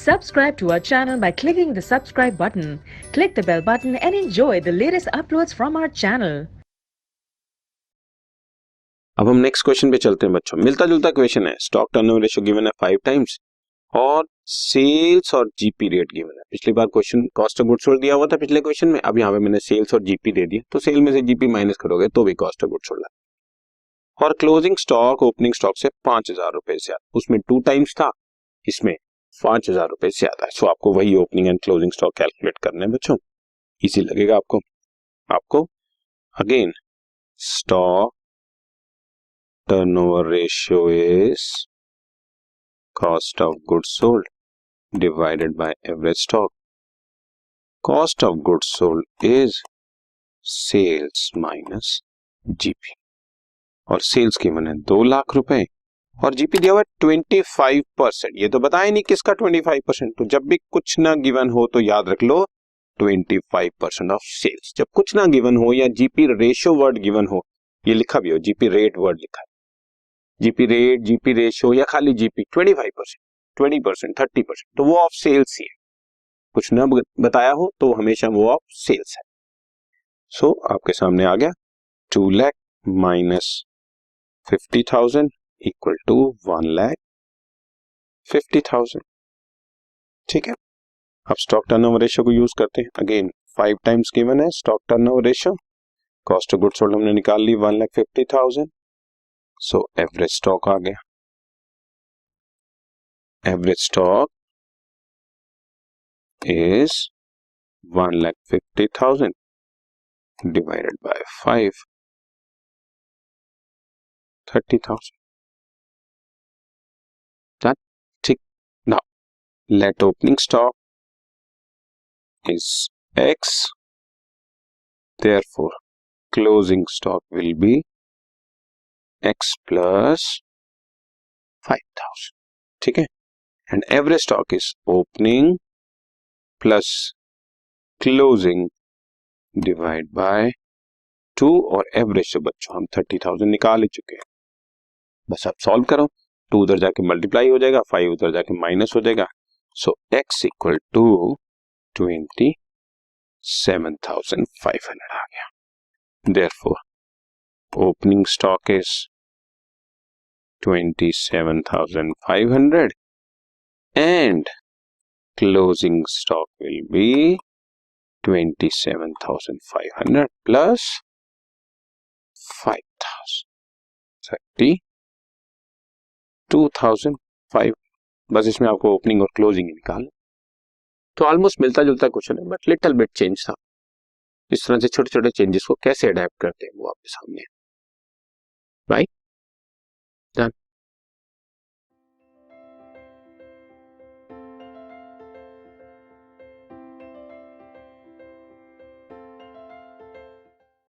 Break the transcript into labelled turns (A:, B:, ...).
A: Subscribe to our channel by clicking the subscribe button. Click the bell button and enjoy the latest uploads from our channel.
B: अब हम next question पे चलते हैं बच्चों। मिलता जुलता क्वेश्चन है, स्टॉक टर्नओवर रेशियो गिवन है 5 टाइम्स और सेल्स और जीपी रेट गिवन है। पिछली बार question cost of goods sold दिया हुआ था पिछले क्वेश्चन में, अब यहाँ पे मैंने सेल्स और जीपी दे दिया, तो सेल में से जीपी माइनस करोगे तो भी कॉस्ट ऑफ गुड्स सोल्ड है। और क्लोजिंग स्टॉक ओपनिंग स्टॉक से 5,000 रुपए से ज्यादा, उसमें 2 टाइम्स था, इसमें 5,000 रुपए से ज्यादा है। सो आपको वही opening and closing stock calculate करने हैं बच्चों, इजी लगेगा आपको again stock turnover ratio is cost of goods sold divided by average stock. Cost of goods sold is sales minus GP और सेल्स की गिवन है 2 लाख रुपए और जीपी दिया हुआ 25%। ये तो बताया नहीं किसका 25%, तो जब भी कुछ ना गिवन हो तो याद रख लो 25% ऑफ सेल्स। जब कुछ ना गिवन हो या जीपी रेशियो वर्ड गिवन हो, ये लिखा भी हो, जीपी रेट वर्ड लिखा है, जीपी रेट, जीपी रेशियो या खाली जीपी 25%, 20%, 30%, तो वो ऑफ सेल्स ही है। कुछ ना बताया हो तो हमेशा वो ऑफ सेल्स है। सो आपके सामने आ गया 2 लाख माइनस 50,000 इक्वल टू 1,50,000। ठीक है, अब स्टॉक टर्नओवर रेशियो को यूज करते हैं। अगेन 5 टाइम्स गिवन है stock turnover ratio, cost of goods sold हमने निकाल ली 1,50,000। सो एवरेज स्टॉक आ गया, average stock is 1,50,000 divided by 5, 30,000। ठीक, now let opening stock is X, therefore closing stock will be X plus 5,000। ठीक है, and average stock is opening plus closing divide by 2 और average से बच्चों हम 30,000 निकाल ही चुके हैं। बस आप सॉल्व करो, 2 उधर जाके मल्टीप्लाई हो जाएगा, 5 उधर जाके माइनस हो जाएगा। सो X इक्वल टू 27,500 आ गया। Therefore opening stock is 27,500 and closing stock will be 27,500 plus 5,000, 32,500। बस इसमें आपको ओपनिंग और क्लोजिंग निकालना। तो ऑलमोस्ट मिलता जुलता क्वेश्चन है, बट लिटिल बिट चेंज था। इस तरह से छोटे छोटे चेंजेस को कैसे अडेप्ट करते हैं वो आपके सामने है। Right, done.